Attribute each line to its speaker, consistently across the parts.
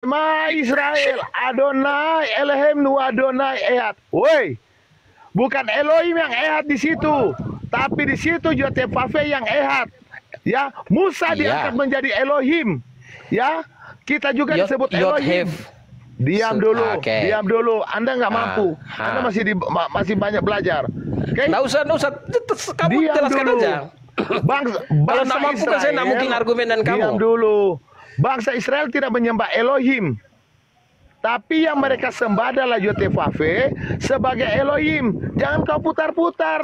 Speaker 1: Ma Israel, Adonai Elohim nu Adonai Ehad. Woi, bukan Elohim yang Ehad di situ, tapi di situ Yotevave yang Ehad. Ya, Musa diangkat menjadi Elohim. Ya, kita juga disebut Elohim. Diam dulu, diam dulu. Anda nggak mampu. Anda masih banyak belajar.
Speaker 2: Okay? Nggak usah. Kamu
Speaker 1: diam
Speaker 2: jelaskan
Speaker 1: dulu.
Speaker 2: aja. Kalau nggak mampu kan saya nggak mungkin argumen dan kamu.
Speaker 1: Diam dulu. Bangsa Israel tidak menyembah Elohim, tapi yang mereka sembah adalah Yotevave sebagai Elohim. Jangan kau putar-putar,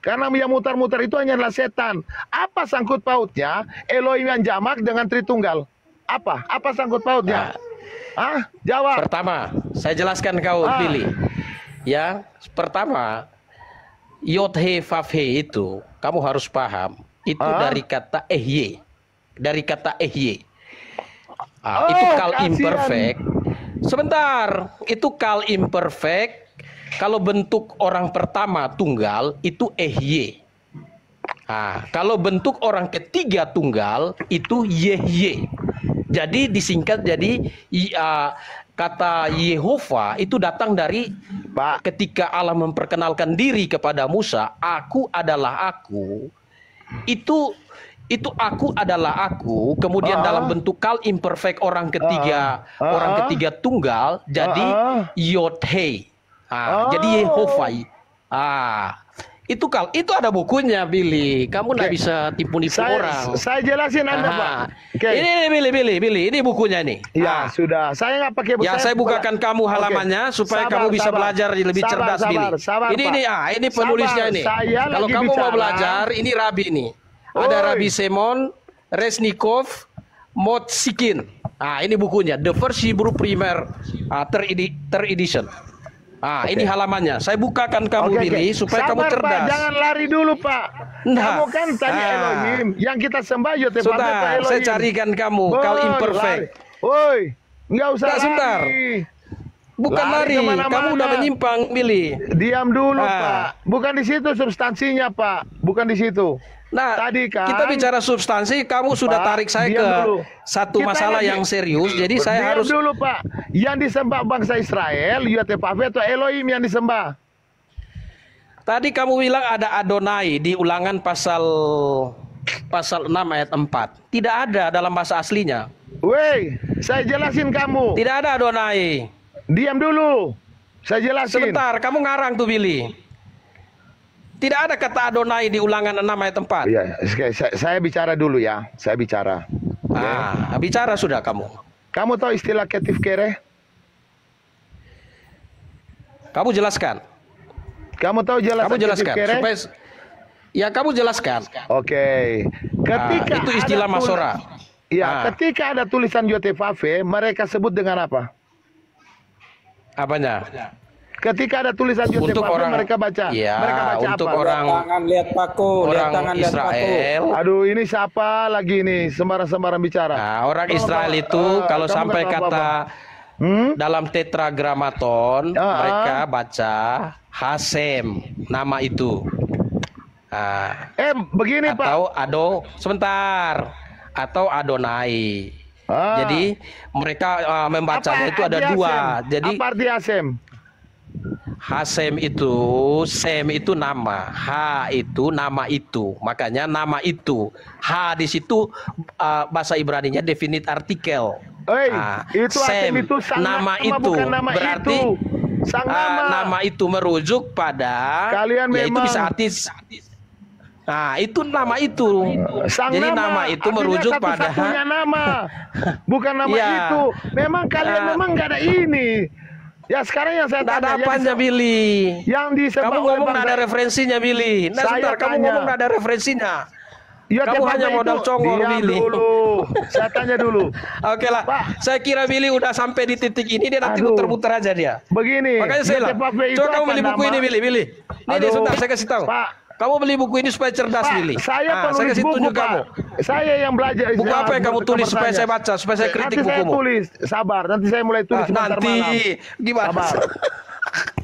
Speaker 1: karena yang mutar-mutar itu hanyalah setan. Apa sangkut pautnya Elohim yang jamak dengan Tritunggal? Apa sangkut pautnya? Jawab.
Speaker 2: Pertama, saya jelaskan kau pilih. Ya, pertama, Yotevave itu kamu harus paham itu dari kata ehye, itu kal imperfect. Sebentar, itu kal imperfect. Kalau bentuk orang pertama tunggal itu ehye. Kalau bentuk orang ketiga tunggal itu yehye. Jadi disingkat jadi kata Yehova itu datang dari ketika Allah memperkenalkan diri kepada Musa, aku adalah aku. Itu aku adalah aku, kemudian dalam bentuk kal imperfect orang ketiga tunggal jadi Yod-He. Jadi Yehova. Itu ada bukunya, Billy. Kamu nggak bisa tipu-nipu orang.
Speaker 1: Saya jelasin Anda, Pak.
Speaker 2: Ini Billy, ini bukunya nih.
Speaker 1: Ya, sudah. Saya nggak pakai buku.
Speaker 2: Ya, saya bukakan kamu halamannya supaya kamu bisa belajar lebih cerdas, Billy. Ini penulisnya ini. Kalau kamu mau belajar, ini Rabi nih. Ada Rabbi Simon Resnikov Motsikin. Ini bukunya, The First Hebrew Primer, third edition. Ini halamannya. Saya bukakan kamu, Billy, supaya kamu cerdas.
Speaker 1: Pak, jangan lari dulu, Pak. Kamu kan tadi Elohim. Yang kita sembah Yotevave Elohim.
Speaker 2: Saya carikan kamu kal imperfect.
Speaker 1: Woi, nggak usah lari.
Speaker 2: Sebentar. Bukan lari, kamu udah menyimpang, Billy.
Speaker 1: Diam dulu, Pak. Bukan di situ substansinya, Pak. Bukan di situ.
Speaker 2: Nah, tadi kan kita bicara substansi, kamu sudah tarik saya ke satu masalah yang serius. Jadi saya harus
Speaker 1: dulu, Pak. Yang disembah bangsa Israel, Yotevave atau Elohim yang disembah?
Speaker 2: Tadi kamu bilang ada Adonai di Ulangan pasal 6 ayat 4. Tidak ada dalam bahasa aslinya.
Speaker 1: Woi, saya jelasin kamu.
Speaker 2: Tidak ada Adonai.
Speaker 1: Diam dulu. Saya jelasin.
Speaker 2: Sebentar, kamu ngarang tuh, Billy. Tidak ada kata Adonai di Ulangan 6 ayat 4.
Speaker 1: Iya, saya bicara dulu ya. Saya bicara.
Speaker 2: Bicara sudah kamu.
Speaker 1: Kamu tahu istilah ketif kere?
Speaker 2: Kamu jelaskan.
Speaker 1: Kamu tahu
Speaker 2: kamu jelaskan supaya kamu jelaskan.
Speaker 1: Oke. Ketika
Speaker 2: itu istilah Masora.
Speaker 1: Iya, ketika ada tulisan Yotevave, mereka sebut dengan apa?
Speaker 2: Apanya?
Speaker 1: Ketika ada tulisan Yotevave, mereka baca.
Speaker 2: Ya,
Speaker 1: mereka baca
Speaker 2: untuk
Speaker 1: apa?
Speaker 2: orang
Speaker 3: lihat paku,
Speaker 2: orang Israel.
Speaker 1: Aduh, ini siapa lagi nih sembarang-sembarang bicara?
Speaker 2: Orang Israel itu kalau sampai kata dalam tetragramaton mereka baca Hasem, nama itu.
Speaker 1: Begini,
Speaker 2: Pak. Atau Adonai. Jadi mereka membacanya itu ada dua. Jadi
Speaker 1: apa arti Hasem?
Speaker 2: Hasem itu, Sem itu nama, H itu nama itu, makanya nama itu, H di situ bahasa Ibraninya definite artikel.
Speaker 1: Itu Sem itu
Speaker 2: nama itu, berarti
Speaker 1: itu. Sang
Speaker 2: nama itu merujuk pada,
Speaker 1: itu
Speaker 2: bisa arti. Itu nama itu. Jadi nama itu merujuk pada
Speaker 1: nama, bukan nama itu. Memang kalian memang nggak ada ini. Ya sekarang yang saya tanya,
Speaker 2: ada apanya, Billy?
Speaker 1: Yang disebut
Speaker 2: kamu ngomong ada referensinya, Billy. Sebentar, kamu ngomong ada referensinya. Kamu hanya modal congor, Billy.
Speaker 1: Saya tanya dulu.
Speaker 2: Oke lah, Pak. Saya kira Billy udah sampai di titik ini, dia nanti muter-muter aja dia.
Speaker 1: Begini.
Speaker 2: Makanya saya bilang, coba kamu beli buku ini, Billy. Ini sebentar, saya kasih tahu.
Speaker 1: Pak,
Speaker 2: kamu beli buku ini supaya cerdas, Billy.
Speaker 1: Saya penulis
Speaker 2: buku,
Speaker 1: kamu. Saya yang belajar.
Speaker 2: Buku apa yang kamu tulis supaya saya baca, supaya saya kritik bukumu?
Speaker 1: Nanti saya tulis, sabar. Nanti saya mulai tulis sebentar malam.
Speaker 2: Gimana?
Speaker 1: Sabar.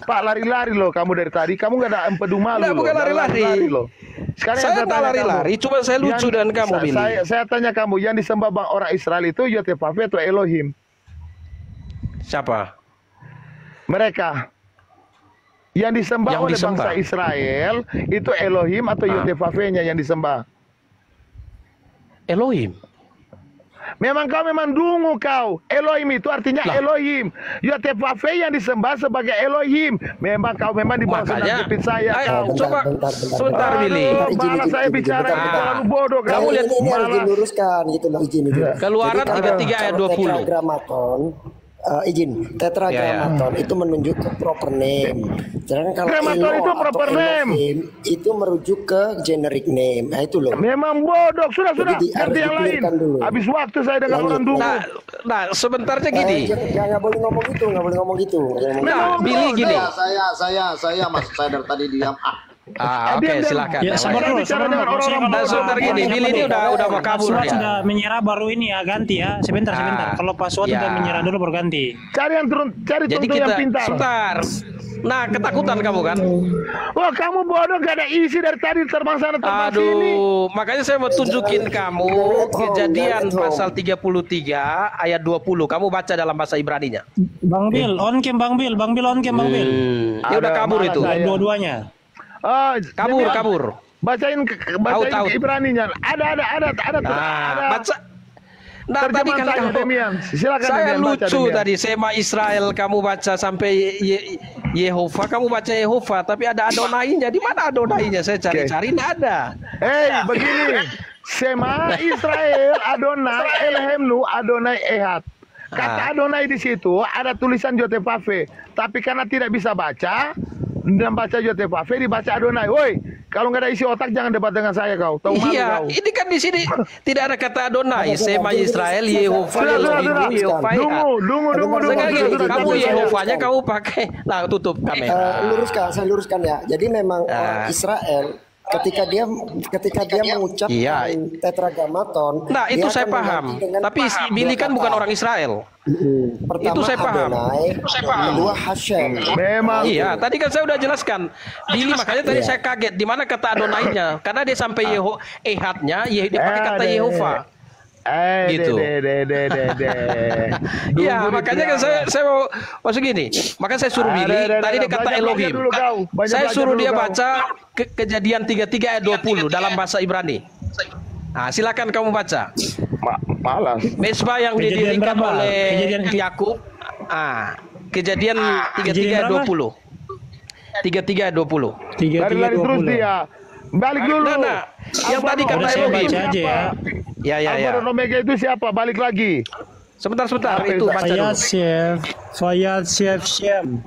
Speaker 1: Pak, lari-lari loh kamu dari tadi. Kamu nggak ada empedu malu.
Speaker 2: Nggak, bukan lari-lari
Speaker 1: loh.
Speaker 2: Sekarang saya nggak lari-lari, cuma saya lucu dengan kamu, Billy.
Speaker 1: Saya tanya kamu, yang disembah orang Israel itu Yotevave atau Elohim?
Speaker 2: Siapa?
Speaker 1: Mereka yang disembah
Speaker 2: Yang
Speaker 1: oleh
Speaker 2: disembah.
Speaker 1: bangsa Israel itu Elohim atau Yotevavenya yang disembah.
Speaker 2: Elohim.
Speaker 1: Memang kau memang dungu kau. Elohim itu artinya Elohim. Yotevave yang disembah sebagai Elohim. Memang kau memang di bawah
Speaker 2: Makanya,
Speaker 1: jepit saya kau.
Speaker 2: coba sebentar Billy.
Speaker 1: Malah saya bicara terlalu bodoh kau.
Speaker 2: Kamu lihat
Speaker 3: ini harus diluruskan gitu loh, izin.
Speaker 2: Keluaran 33 ayat 20.
Speaker 3: Tetragrammaton, tetragrammaton itu menunjuk ke proper name. Sedangkan kalau
Speaker 1: Grammaton itu proper name.
Speaker 3: Elohim itu merujuk ke generic name. Nah itu loh.
Speaker 1: Memang bodoh. Sudah.
Speaker 3: Jadi
Speaker 1: Ganti yang lain.
Speaker 3: dulu.
Speaker 1: Habis waktu saya dengan orang dungu.
Speaker 2: Nah, sebentarnya gini.
Speaker 3: Jangan boleh ngomong gitu, nggak boleh ngomong gitu.
Speaker 2: Nah, Billy gini.
Speaker 4: Saya Mas, saya dari tadi diam.
Speaker 2: Oke, silakan.
Speaker 5: Ya, sabar dulu.
Speaker 2: Sebentar gini, Billy ini udah mau kabur
Speaker 5: Password
Speaker 2: ya.
Speaker 5: sudah menyerah baru ini ya, ganti ya. Sebentar. Kalau password
Speaker 2: Ya.
Speaker 5: sudah menyerah dulu baru ganti.
Speaker 1: Cari yang turun, cari
Speaker 2: Jadi
Speaker 1: tunggu yang
Speaker 2: kita
Speaker 1: pintar.
Speaker 2: sebentar. Nah, ketakutan kamu kan?
Speaker 1: Wah, kamu bodoh, gak ada isi dari tadi terbang sana terbang sini.
Speaker 2: Aduh, makanya saya mau tunjukin kamu Kejadian pasal 33 ayat 20. Kamu baca dalam bahasa Ibraninya.
Speaker 5: Bang Bil, on cam Bang Bil, Bang Bil on cam Bang Bil.
Speaker 2: Dia udah kabur
Speaker 1: malah
Speaker 2: itu.
Speaker 1: saya.
Speaker 5: Dua-duanya.
Speaker 2: Kabur.
Speaker 1: Bacain
Speaker 2: Out.
Speaker 1: Ibraninya. Ada.
Speaker 2: Baca. Nah, tadi kan
Speaker 1: Terjemahan saya, Demian. Silakan
Speaker 2: saya
Speaker 1: Demian, baca,
Speaker 2: lucu
Speaker 1: Demian.
Speaker 2: tadi Sema Israel kamu baca sampai Yehova, kamu baca Yehova, tapi ada Adonainya. Di mana Adonainya? Saya cari-cari enggak ada.
Speaker 1: Begini. Sema Israel Adonai Elohimnu Adonai Ehad. Kata Adonai di situ ada tulisan Yotevave, tapi karena tidak bisa baca dan baca Yotevave dibaca Adonai. Woi, kalau nggak ada isi otak jangan debat dengan saya kau. Tahu malu
Speaker 2: Iya,
Speaker 1: kau.
Speaker 2: ini kan di sini tidak ada kata Adonai. Sema Israel Yehova Elohimmu Yehova Ehad.
Speaker 1: Tunggu.
Speaker 2: Kamu Yehovanya kamu pakai. Nah, tutup kamera.
Speaker 3: Saya luruskan ya. Jadi memang orang Israel ketika dia mengucapkan tetragrammaton,
Speaker 2: Nah, itu saya paham. Tapi Billy kan bukan orang Israel.
Speaker 3: Pertama,
Speaker 2: Itu saya paham.
Speaker 3: Adonai, kedua Hashem.
Speaker 1: Memang.
Speaker 2: Iya, tadi kan saya udah jelaskan. Billy makanya tadi saya kaget di mana kata Adonainya. Karena dia sampai Ehadnya, dia pakai kata Yehova. Gitu. Iya, makanya kan saya mau masuk gini. Makanya saya suruh Billy, tadi dia kata Elohim. Saya suruh dia baca Kejadian 33 ayat 20 dalam bahasa Ibrani. Nah, silakan kamu baca.
Speaker 1: Malas.
Speaker 2: Mesbah yang
Speaker 5: Kejadian
Speaker 2: didirikan
Speaker 5: berapa?
Speaker 2: oleh Yakub. Kejadian 33 ayat 20. 33 ayat 20.
Speaker 1: Lari terus dia. Balik dulu.
Speaker 2: Nah, yang tadi kata
Speaker 5: Udah saya
Speaker 2: Elohim.
Speaker 5: baca aja ya.
Speaker 2: Ya.
Speaker 1: Alfa dan Omega itu siapa? Balik lagi.
Speaker 2: Sebentar, itu baca dulu.
Speaker 5: Fayad Shem.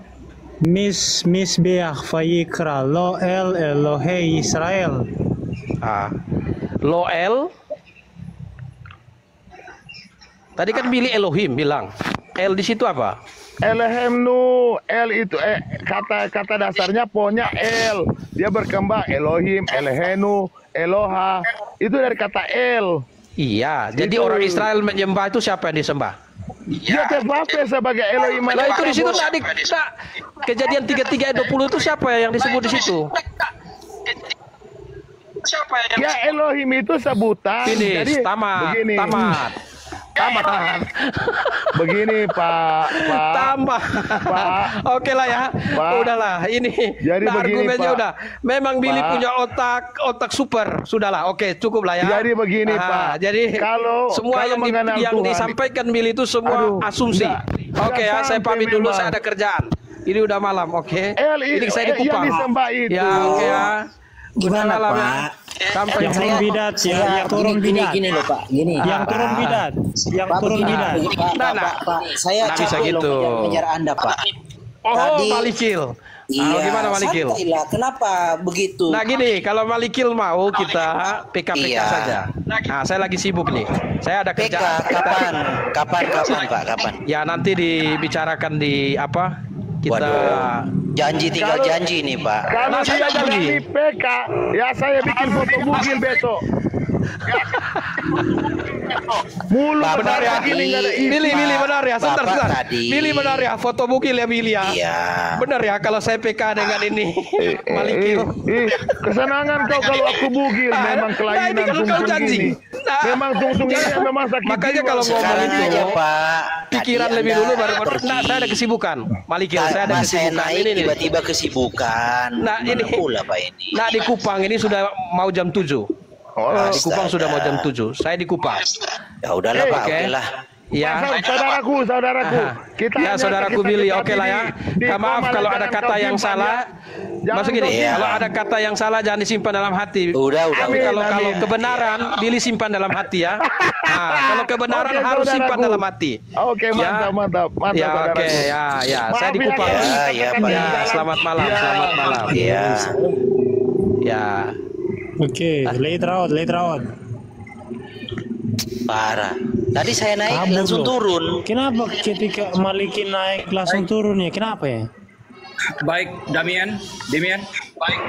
Speaker 5: Misbeach Vayikra Lo El Elohei Israel.
Speaker 2: Loel. Tadi kan Billy Elohim bilang. El di situ apa?
Speaker 1: Elohimnu, El itu kata dasarnya pokoknya El. Dia berkembang Elohim, Elohenu, Eloha. Itu dari kata El.
Speaker 2: Iya, jadi
Speaker 1: Itu.
Speaker 2: orang Israel menyembah itu siapa yang disembah?
Speaker 1: Yotevave sebagai Elohim.
Speaker 2: Lah itu di situ tadi Kejadian 33 ayat 20 itu siapa yang disebut di situ?
Speaker 1: Ya Elohim itu sebutan.
Speaker 2: Finish, tamat.
Speaker 1: Begini Pak.
Speaker 2: Oke lah ya. Udahlah ini.
Speaker 1: Jadi begini,
Speaker 2: argumennya
Speaker 1: Pak.
Speaker 2: udah. Memang Billy punya otak super. Sudahlah. Oke, cukup lah ya.
Speaker 1: Jadi begini, Pak.
Speaker 2: Jadi semua yang disampaikan Billy itu semua asumsi. Oke ya, saya pamit dulu, saya ada kerjaan. Ini udah malam, oke. Ini saya di Kupang. Ya, oke ya.
Speaker 3: Gimana
Speaker 2: malam,
Speaker 3: Pak?
Speaker 2: ya. Sampai
Speaker 5: Yang turun bidat ya, yang turun bidat.
Speaker 3: Gini loh Pak, gini.
Speaker 5: Yang turun bidat, yang turun bidat.
Speaker 3: Pak, saya capek
Speaker 2: gitu.
Speaker 3: loh mengejar Anda Pak.
Speaker 2: Oh, Malikil.
Speaker 3: Iya,
Speaker 2: Gimana Malikil?
Speaker 3: santailah. Kenapa begitu?
Speaker 2: Nah gini, kalau Malikil mau kita PK saja. Nah, saya lagi sibuk nih. Saya ada
Speaker 3: PK
Speaker 2: kerjaan.
Speaker 3: kapan Pak? Kapan?
Speaker 2: Ya nanti dibicarakan di apa? Kita
Speaker 3: Tinggal janji nih Pak.
Speaker 1: Kalau
Speaker 2: Nah, saya
Speaker 1: dia
Speaker 2: bunyi.
Speaker 1: jadi PK, ya saya bikin foto bugil besok. Mulu
Speaker 2: benar ya. Billy benar ya. Sebentar. Billy benar ya. Foto bukil ya Billy ya.
Speaker 6: Iya.
Speaker 2: Benar ya kalau saya PK dengan ini Malikil.
Speaker 1: Kesenangan kau kalau aku bugil. Memang kelainan
Speaker 2: kau janji.
Speaker 1: Memang tungtung ini memang sakit.
Speaker 2: Makanya kalau ngomong itu
Speaker 6: aja, Pak.
Speaker 2: pikiran lebih dulu baru. Nah, saya ada kesibukan. Malikil, saya ada kesibukan.
Speaker 6: Naik
Speaker 2: ini
Speaker 6: tiba-tiba kesibukan.
Speaker 2: Nah, ini
Speaker 6: pula Pak ini.
Speaker 2: Nah, di Kupang ini sudah mau jam 7. Di Kupang sudah mau jam 7. Saya di Kupang.
Speaker 6: Ya udahlah Pak, oke lah.
Speaker 2: Ya,
Speaker 1: saudaraku. Kita
Speaker 2: ya saudaraku Billy, oke lah ya. Maaf kalau ada kata yang salah. Maksud gini, kalau ada kata yang salah jangan disimpan dalam hati. Tapi kalau kebenaran Billy simpan dalam hati ya. Nah, kalau kebenaran harus simpan dalam hati.
Speaker 1: Oke, mantap.
Speaker 2: Ya, oke, ya. Saya di Kupang.
Speaker 6: Ya, Pak.
Speaker 2: Ya, selamat malam. Ya.
Speaker 5: Oke, later on.
Speaker 6: Parah. Tadi saya naik langsung turun.
Speaker 5: Kenapa ketika Malikin naik langsung turun ya? Kenapa ya?
Speaker 7: Baik, Damian. Baik.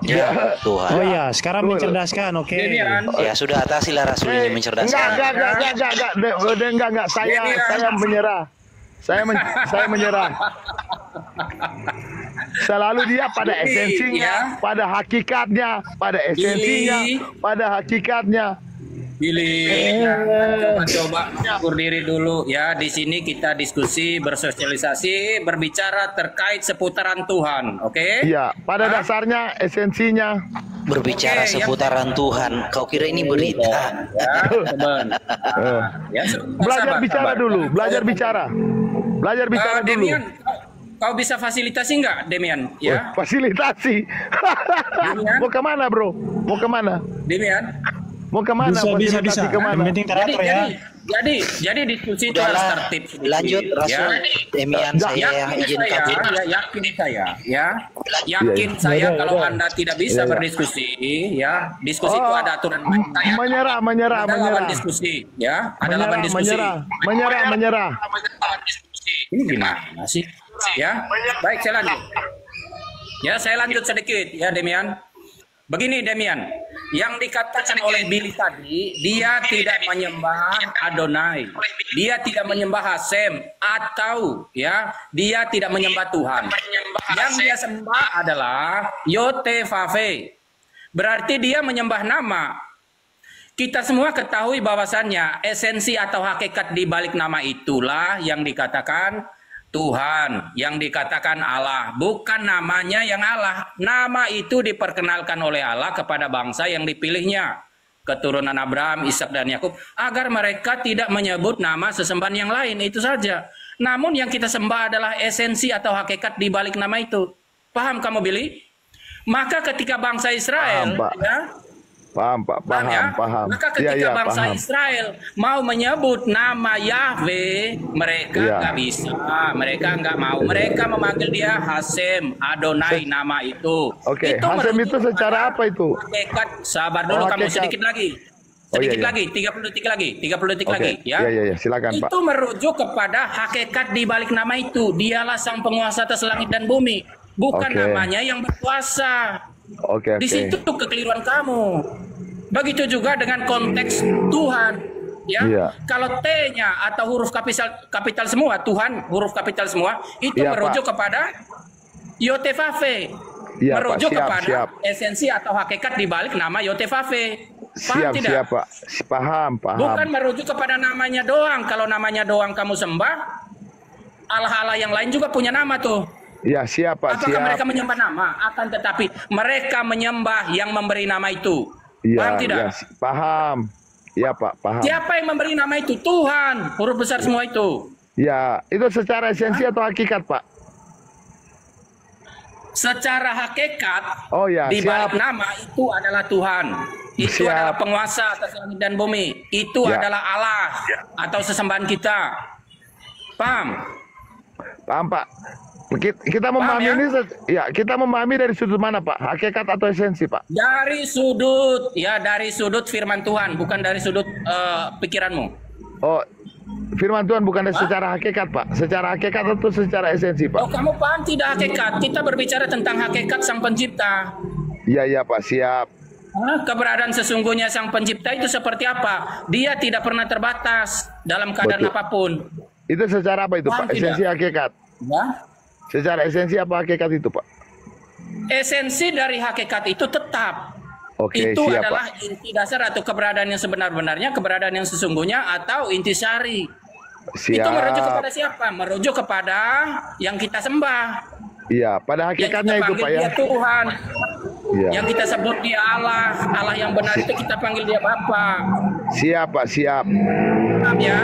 Speaker 6: Ya, Tuhan.
Speaker 5: Oh ya, sekarang mencerdaskan, oke.
Speaker 6: Ya sudah, atasilah Rasul ini mencerdaskan.
Speaker 1: Enggak. Saya menyerah. Saya menyerah. Selalu dia pada esensinya, pada hakikatnya.
Speaker 7: Billy, coba ukur diri dulu ya. Di sini kita diskusi, bersosialisasi, berbicara terkait seputaran Tuhan, oke?
Speaker 1: Iya, pada dasarnya esensinya
Speaker 6: berbicara seputaran Tuhan. Kau kira ini berita?
Speaker 1: Belajar bicara dulu.
Speaker 7: Demian, kau bisa fasilitasi nggak, Demian? Ya.
Speaker 1: Fasilitasi. Mau kemana, bro? Demian? Mau kemana?
Speaker 5: Bisa.
Speaker 1: Kemana?
Speaker 5: Penting teratur ya.
Speaker 7: Jadi diskusi itu harus tertib.
Speaker 6: Lanjut, Rasul. Demian, saya yang izin kabur.
Speaker 7: Yakin saya kalau Anda tidak bisa berdiskusi, ya diskusi itu ada aturan main.
Speaker 1: Menyerah.
Speaker 7: Diskusi, ya ada lawan diskusi.
Speaker 1: Menyerah.
Speaker 7: Ini gimana sih? Ya, baik saya lanjut. Ya, saya lanjut sedikit ya, Demian. Begini Demian, yang dikatakan oleh Billy tadi, dia tidak menyembah Adonai, dia tidak menyembah Hasem, atau ya dia tidak menyembah Tuhan. Yang dia sembah adalah Yotevave, berarti dia menyembah nama. Kita semua ketahui bahwasannya esensi atau hakikat di balik nama itulah yang dikatakan Tuhan, yang dikatakan Allah, bukan namanya yang Allah. Nama itu diperkenalkan oleh Allah kepada bangsa yang dipilihnya, keturunan Abraham, Ishak dan Yakub, agar mereka tidak menyebut nama sesembahan yang lain, itu saja. Namun yang kita sembah adalah esensi atau hakikat di balik nama itu. Paham kamu, Billy? Maka ketika bangsa Israel,
Speaker 1: Paham.
Speaker 7: Maka ketika bangsa Israel mau menyebut nama Yahweh, mereka nggak bisa, mereka nggak mau, mereka memanggil dia Hasem, Adonai, nama itu.
Speaker 1: Oke, Hasem itu secara apa itu?
Speaker 7: Hakikat, sabar dulu kamu sedikit lagi. 30 detik lagi, ya.
Speaker 1: Iya, silakan Pak.
Speaker 7: Itu merujuk kepada hakikat di balik nama itu. Dialah sang penguasa atas langit dan bumi, bukan namanya yang berkuasa. Di situ kekeliruan kamu. Begitu juga dengan konteks Tuhan, ya. Kalau T-nya atau huruf kapital semua, Tuhan huruf kapital semua, itu merujuk kepada Yotevave, merujuk kepada esensi atau hakikat di balik nama Yotevave. Paham tidak?
Speaker 1: Pak. Paham.
Speaker 7: Bukan merujuk kepada namanya doang. Kalau namanya doang kamu sembah, Allah-Allah yang lain juga punya nama tuh.
Speaker 1: Ya, siapa?
Speaker 7: Apakah mereka menyembah nama? Akan tetapi mereka menyembah yang memberi nama itu. Paham tidak?
Speaker 1: Ya, paham. Ya Pak, paham.
Speaker 7: Siapa yang memberi nama itu? Tuhan. Huruf besar semua itu.
Speaker 1: Ya, itu secara esensi atau hakikat Pak?
Speaker 7: Secara hakikat, di balik nama itu adalah Tuhan. Itu adalah penguasa atas langit dan bumi. Itu adalah Allah atau sesembahan kita. Paham?
Speaker 1: Paham Pak. Kita memahami ini, kita memahami dari sudut mana Pak? Hakikat atau esensi Pak?
Speaker 7: Dari sudut firman Tuhan, bukan dari sudut pikiranmu.
Speaker 1: Oh, firman Tuhan bukan secara hakikat Pak? Secara hakikat atau secara esensi Pak?
Speaker 7: Oh, kamu paham tidak hakikat? Kita berbicara tentang hakikat sang pencipta.
Speaker 1: Iya Pak, siap.
Speaker 7: Keberadaan sesungguhnya Sang Pencipta itu seperti apa? Dia tidak pernah terbatas dalam keadaan apapun.
Speaker 1: Itu secara apa itu, Pak? Esensi hakikat.
Speaker 7: Ya?
Speaker 1: Secara esensi apa hakikat itu, Pak?
Speaker 7: Esensi dari hakikat itu tetap.
Speaker 1: Oke,
Speaker 7: itu
Speaker 1: siap,
Speaker 7: adalah
Speaker 1: Pak.
Speaker 7: inti dasar atau keberadaan yang sebenar-benarnya, keberadaan yang sesungguhnya atau intisari.
Speaker 1: Siap.
Speaker 7: Itu merujuk kepada siapa? Merujuk kepada yang kita sembah.
Speaker 1: Iya, pada hakikatnya itu, Pak, ya.
Speaker 7: Dia Tuhan.
Speaker 1: Ya.
Speaker 7: Yang kita sebut dia Allah. Allah yang benar itu kita panggil dia Bapa.
Speaker 1: Siap, Pak, siap.
Speaker 7: Paham ya?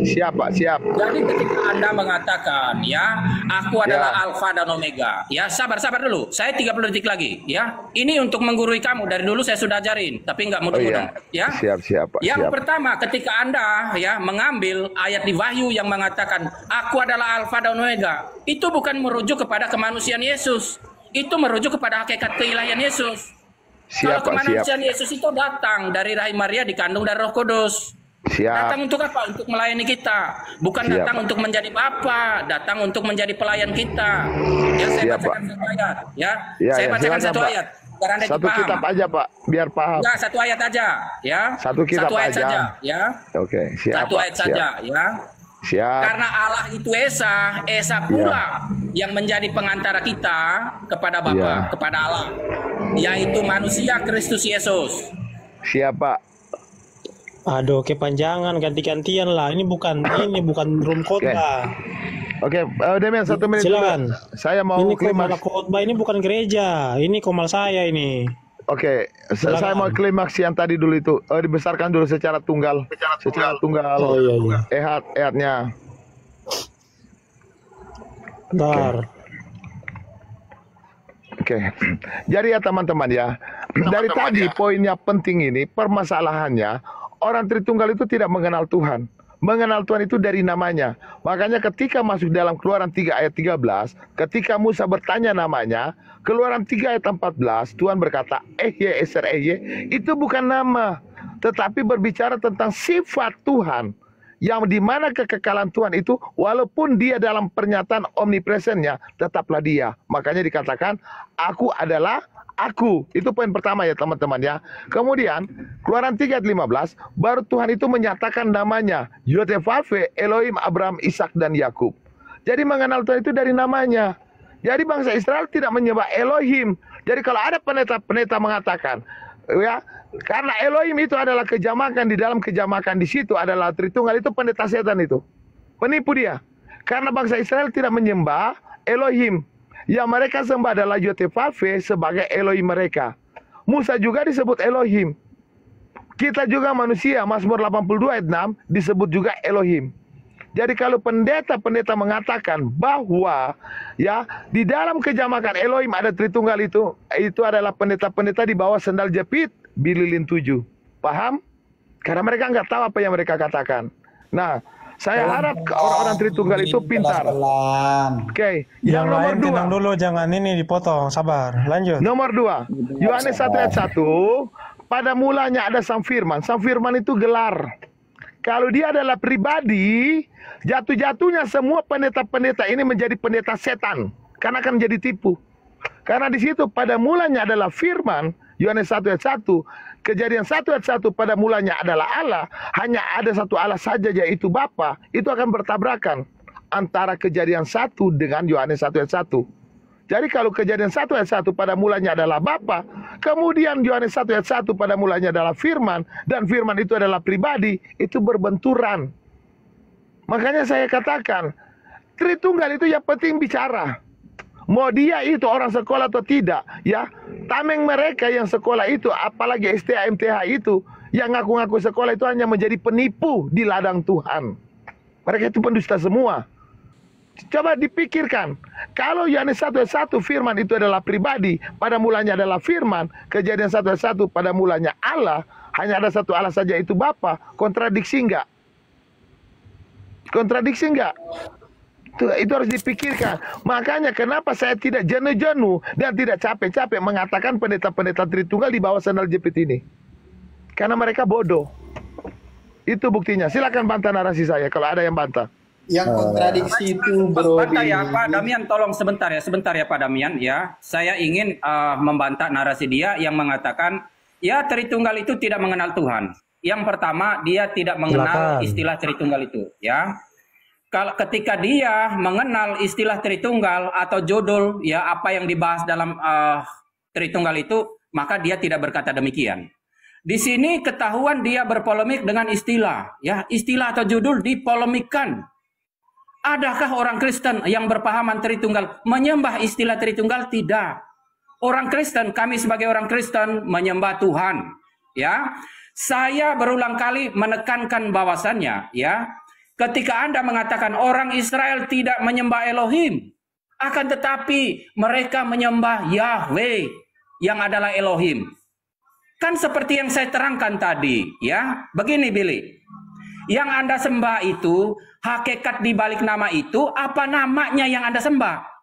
Speaker 1: Siap, Pak, siap.
Speaker 7: Jadi ketika Anda mengatakan, ya, aku adalah Alfa dan Omega. Ya, sabar dulu. Saya 30 detik lagi, ya. Ini untuk menggurui kamu. Dari dulu saya sudah ajarin, tapi nggak mudeng-mudeng. Ya.
Speaker 1: Siap, Pak.
Speaker 7: Yang
Speaker 1: siap.
Speaker 7: pertama, ketika Anda ya mengambil ayat di Wahyu yang mengatakan, aku adalah Alfa dan Omega. Itu bukan merujuk kepada kemanusiaan Yesus. Itu merujuk kepada hakikat keilahian Yesus. Kalau kemanusiaan Yesus itu datang dari rahim Maria dikandung dari Roh Kudus.
Speaker 1: Siap.
Speaker 7: Datang untuk apa? Untuk melayani kita. Bukan datang untuk menjadi bapa, datang untuk menjadi pelayan kita. Ya, saya bacakan satu ayat. Ya, saya bacakan satu ayat.
Speaker 1: Satu kitab aja, Pak, biar paham.
Speaker 7: Enggak, satu ayat aja, ya.
Speaker 1: Satu kitab
Speaker 7: ayat
Speaker 1: aja.
Speaker 7: Saja, ya.
Speaker 1: Oke, siap.
Speaker 7: Satu ayat saja, ya.
Speaker 1: Siap.
Speaker 7: Karena Allah itu Esa pula yang menjadi pengantara kita kepada Bapa, kepada Allah, yaitu manusia Kristus Yesus.
Speaker 1: Siap, Pak.
Speaker 5: Aduh, kepanjangan ganti-gantian lah. Ini bukan room khotbah.
Speaker 1: Oke, Demian 1 menit.
Speaker 5: Silakan.
Speaker 1: Saya mau
Speaker 5: ini khotbah, ini bukan gereja. Ini komal saya ini.
Speaker 1: Oke, saya mau klimaks yang tadi dulu itu dibesarkan dulu secara tunggal. Secara tunggal.
Speaker 5: Oh, iya.
Speaker 1: Ehadnya.
Speaker 5: Bentar.
Speaker 1: Oke. Jadi ya teman-teman ya, dari tadi poinnya penting ini, permasalahannya orang Tritunggal itu tidak mengenal Tuhan. Mengenal Tuhan itu dari namanya. Makanya ketika masuk dalam Keluaran 3 ayat 13, ketika Musa bertanya namanya, Keluaran 3 ayat 14, Tuhan berkata, Ehye, Eser Ehye, itu bukan nama, tetapi berbicara tentang sifat Tuhan, yang dimana kekekalan Tuhan itu, walaupun dia dalam pernyataan omnipresennya, tetaplah dia. Makanya dikatakan, aku adalah aku. Itu poin pertama ya teman-teman ya. Kemudian Keluaran 3 ayat 15, baru Tuhan itu menyatakan namanya, Yotevave, Elohim, Abraham, Ishak dan Yakub. Jadi mengenal Tuhan itu dari namanya. Jadi bangsa Israel tidak menyembah Elohim. Jadi kalau ada pendeta mengatakan, ya, karena Elohim itu adalah kejamakan, di dalam kejamakan di situ adalah Tritunggal, itu pendeta setan itu. Penipu dia. Karena bangsa Israel tidak menyembah Elohim. Yang mereka sembah adalah Yotevave sebagai Elohim mereka. Musa juga disebut Elohim. Kita juga manusia, Mazmur 82 ayat 6 disebut juga Elohim. Jadi kalau pendeta-pendeta mengatakan bahwa ya di dalam kejamakan Elohim ada Tritunggal, itu adalah pendeta-pendeta di bawah sendal jepit bililin 7. Paham? Karena mereka nggak tahu apa yang mereka katakan. Nah, saya harap orang-orang Tritunggal itu pintar. Oke, yang nomor 2.
Speaker 5: Tenang dulu, jangan ini dipotong, sabar. Lanjut.
Speaker 1: Nomor 2, Yohanes 1 ayat 1, pada mulanya ada Sang Firman. Sang Firman itu gelar. Kalau dia adalah pribadi, jatuh-jatuhnya semua pendeta-pendeta ini menjadi pendeta setan. Karena akan menjadi tipu. Karena di situ pada mulanya adalah Firman, Yohanes 1 ayat 1, Kejadian 1 ayat 1, pada mulanya adalah Allah, hanya ada satu Allah saja yaitu Bapa. Itu akan bertabrakan antara Kejadian 1 dengan Yohanes 1 ayat 1. Jadi kalau Kejadian 1 ayat 1 pada mulanya adalah Bapa, kemudian Yohanes 1 ayat 1 pada mulanya adalah Firman, dan Firman itu adalah pribadi, itu berbenturan. Makanya saya katakan, Tritunggal itu yang penting bicara. Mau dia itu orang sekolah atau tidak, ya. Tameng mereka yang sekolah itu, apalagi STA MTH itu, yang ngaku-ngaku sekolah itu hanya menjadi penipu di ladang Tuhan. Mereka itu pendusta semua. Coba dipikirkan, kalau Yohanes 1 ayat 1 Firman itu adalah pribadi, pada mulanya adalah Firman, Kejadian 1 ayat 1 pada mulanya Allah, hanya ada satu Allah saja itu Bapa, kontradiksi enggak? Kontradiksi enggak? Itu harus dipikirkan. Makanya kenapa saya tidak jenuh-jenuh dan tidak capek-capek mengatakan pendeta-pendeta Tritunggal di bawah sandal jepit ini. Karena mereka bodoh. Itu buktinya. Silakan bantah narasi saya kalau ada yang bantah.
Speaker 8: Yang kontradiksi itu, bro.
Speaker 7: Bantah ya Pak Damian, tolong sebentar ya Pak Damian ya. Saya ingin membantah narasi dia yang mengatakan Ya, Tritunggal itu tidak mengenal Tuhan. Yang pertama, dia tidak mengenal istilah Tritunggal itu, ya. Kalau ketika dia mengenal istilah Tritunggal atau judul, ya apa yang dibahas dalam Tritunggal itu, maka dia tidak berkata demikian. Di sini ketahuan dia berpolemik dengan istilah, ya istilah atau judul dipolemikkan. Adakah orang Kristen yang berpahaman Tritunggal menyembah istilah Tritunggal? Tidak. Orang Kristen, kami sebagai orang Kristen menyembah Tuhan, ya. Saya berulang kali menekankan bahwasannya, ya. Ketika Anda mengatakan orang Israel tidak menyembah Elohim, akan tetapi mereka menyembah Yahweh yang adalah Elohim. Kan seperti yang saya terangkan tadi, ya. Begini Billy, yang Anda sembah itu, hakikat di balik nama itu, apa namanya yang Anda sembah?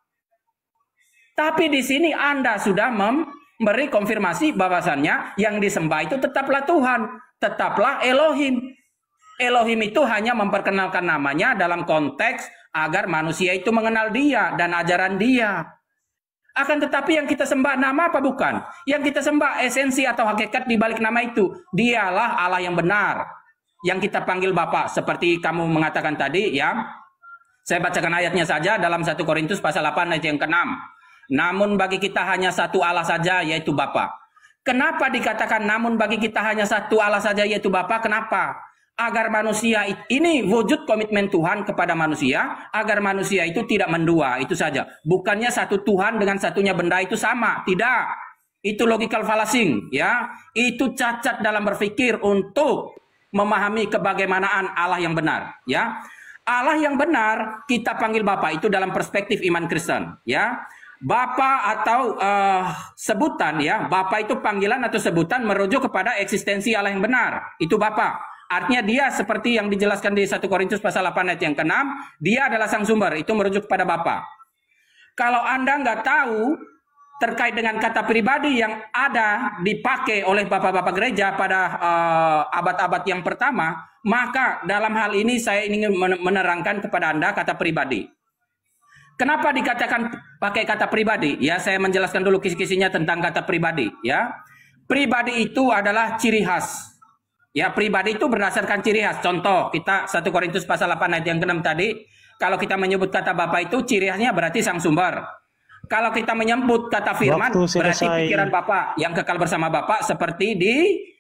Speaker 7: Tapi di sini Anda sudah memberi konfirmasi bahwasannya yang disembah itu tetaplah Tuhan, tetaplah Elohim. Elohim itu hanya memperkenalkan namanya dalam konteks agar manusia itu mengenal dia dan ajaran dia. Akan tetapi yang kita sembah nama apa bukan? Yang kita sembah esensi atau hakikat di balik nama itu. Dialah Allah yang benar. Yang kita panggil Bapa. Seperti kamu mengatakan tadi, ya. Saya bacakan ayatnya saja dalam 1 Korintus pasal 8 ayat yang ke-6. Namun bagi kita hanya satu Allah saja, yaitu Bapa. Kenapa dikatakan namun bagi kita hanya satu Allah saja, yaitu Bapa? Kenapa? Agar manusia, ini wujud komitmen Tuhan kepada manusia, agar manusia itu tidak mendua, itu saja. Bukannya satu Tuhan dengan satunya benda itu sama, tidak. Itu logical fallacy, ya. Itu cacat dalam berpikir untuk memahami kebagaimanaan Allah yang benar, ya. Allah yang benar kita panggil Bapa itu dalam perspektif iman Kristen, ya. Bapa atau sebutan, ya. Bapa itu panggilan atau sebutan merujuk kepada eksistensi Allah yang benar, itu Bapa. Artinya dia seperti yang dijelaskan di 1 Korintus pasal 8 ayat yang ke-6, dia adalah sang sumber, itu merujuk kepada Bapa. Kalau Anda nggak tahu terkait dengan kata pribadi yang ada dipakai oleh bapak-bapak gereja pada abad-abad yang pertama, maka dalam hal ini saya ingin menerangkan kepada Anda kata pribadi. Kenapa dikatakan pakai kata pribadi? Ya, saya menjelaskan dulu kisi-kisinya tentang kata pribadi, ya. Pribadi itu adalah ciri khas. Ya, pribadi itu berdasarkan ciri khas. Contoh, kita 1 Korintus pasal 8 ayat yang ke-6 tadi, kalau kita menyebut kata Bapa itu ciri khasnya berarti sang sumber. Kalau kita menyebut kata firman berarti pikiran Bapa yang kekal bersama Bapa seperti di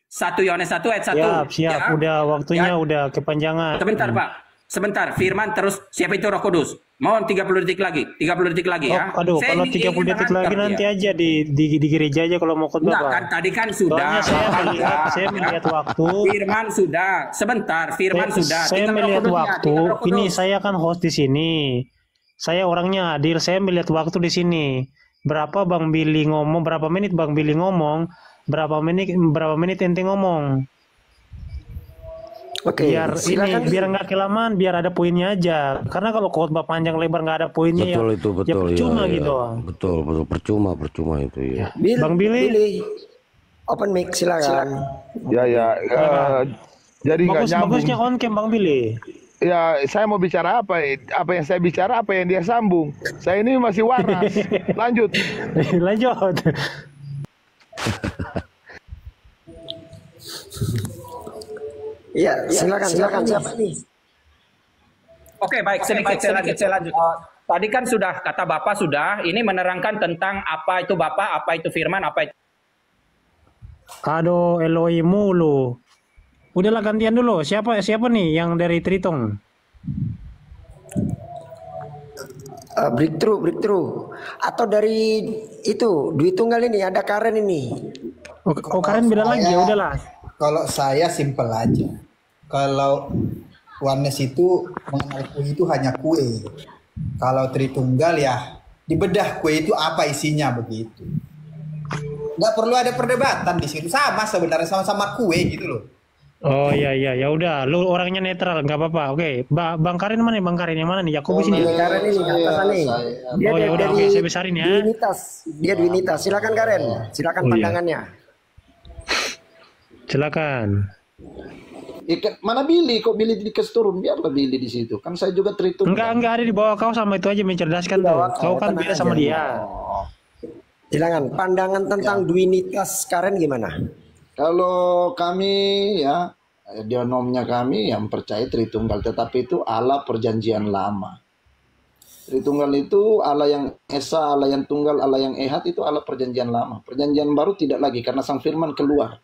Speaker 7: 1 Yohanes 1 ayat 1.
Speaker 5: Siap,
Speaker 7: ya.
Speaker 5: Udah waktunya udah kepanjangan.
Speaker 7: Sebentar, Pak. Sebentar, firman terus siapa itu Roh Kudus? Mohon 30 detik lagi, 30 detik lagi ya.
Speaker 5: Aduh, kalau 30 detik lagi nanti aja di gereja aja kalau mau khotbah.
Speaker 7: Kan tadi kan sudah.
Speaker 5: Saya melihat waktu.
Speaker 7: Firman sudah. Sebentar, firman sudah.
Speaker 5: Saya melihat waktu. Ini saya kan host di sini. Saya orangnya adil. Saya melihat waktu di sini. Berapa Bang Billy ngomong? Berapa menit Bang Billy ngomong? Berapa menit ente ngomong?
Speaker 3: Oke,
Speaker 5: biar silakan. Biar nggak kelamaan, biar ada poinnya aja. Karena kalau khotbah panjang lebar nggak ada poinnya,
Speaker 9: betul,
Speaker 5: ya percuma
Speaker 9: ya,
Speaker 5: gitu.
Speaker 9: Betul, percuma itu ya.
Speaker 5: Bang Billy,
Speaker 3: open mic silakan.
Speaker 1: Jadi nggak nyambung.
Speaker 5: Bagusnya on cam Bang Billy.
Speaker 1: Ya, saya mau bicara apa? Apa yang saya bicara, apa yang dia sambung. Saya ini masih waras. Lanjut.
Speaker 5: Lanjut.
Speaker 3: Iya, silakan siapa nih?
Speaker 7: Oke, baik, sedikit saya lanjut. Tadi kan sudah kata Bapak sudah, ini menerangkan tentang apa itu Bapak, apa itu firman, apa itu.
Speaker 5: Aduh, Elohim mulu. Udahlah gantian dulu. Siapa nih yang dari Tritong?
Speaker 3: Breakthrough. Atau dari itu Dwi Tunggal ini ada Karen ini.
Speaker 5: Oh Karen beda lagi ya udahlah.
Speaker 8: Kalau saya simpel aja. Kalau oneness itu mengenal kue itu hanya kue. Kalau Tritunggal ya dibedah kue itu apa isinya begitu. Nggak perlu ada perdebatan di situ. Sama sebenarnya sama-sama kue gitu loh.
Speaker 5: Oh iya ya udah. Lu orangnya netral nggak apa-apa. Oke. Bang Karin mana nih? Bang Karin yang mana nih? Yakobus ini.
Speaker 3: Karen ini atasan nih.
Speaker 5: Oh ya udah oke saya besarin ya.
Speaker 3: Dia Dwinitas. Silakan Karen. Silakan pandangannya.
Speaker 5: Silakan.
Speaker 4: Mana Billy? Kok Billy dikasih turun? Biarlah Billy di situ. Kan saya juga Tritunggal.
Speaker 5: Enggak ada di bawah kau sama itu aja mencerdaskan tuh. Kau kan beda sama dia.
Speaker 3: Silakan pandangan tentang Dwinitas Karen gimana?
Speaker 4: Kalau kami ya, dionomnya kami yang percaya Tritunggal, tetapi itu Allah perjanjian lama. Tritunggal itu Allah yang Esa, Allah yang Tunggal, Allah yang Ehad, itu Allah perjanjian lama. Perjanjian baru tidak lagi, karena Sang Firman keluar,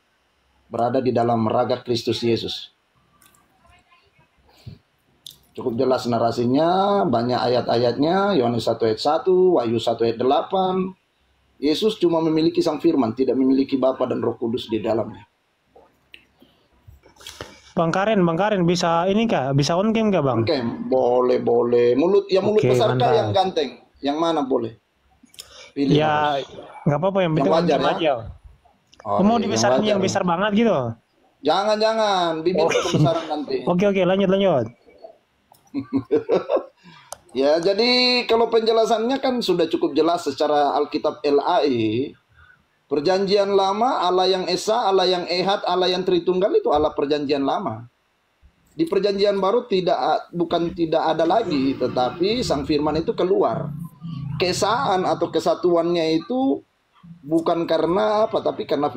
Speaker 4: berada di dalam raga Kristus Yesus. Cukup jelas narasinya, banyak ayat-ayatnya, Yohanes 1 ayat 1, Wahyu 1 ayat 8. Yesus cuma memiliki Sang Firman, tidak memiliki Bapa dan Roh Kudus di dalamnya.
Speaker 5: Bang Karen, bisa ini kah? Bisa on cam kah, Bang?
Speaker 4: Oke, boleh. Mulut besar kah yang ganteng? Yang mana boleh? Pilih
Speaker 5: ya, nggak apa-apa, yang penting
Speaker 4: wajar
Speaker 5: ya. Aja.
Speaker 4: Oh,
Speaker 5: mau dibesarin yang besar banget gitu?
Speaker 4: Jangan, bibir kebesaran nanti.
Speaker 5: Oke, lanjut.
Speaker 4: Ya, jadi kalau penjelasannya kan sudah cukup jelas secara Alkitab LAI. Perjanjian lama, Allah yang Esa, Allah yang Ehad, Allah yang Tritunggal itu Allah perjanjian lama. Di perjanjian baru bukan tidak ada lagi, tetapi Sang Firman itu keluar. Keesaan atau kesatuannya itu bukan karena apa, tapi karena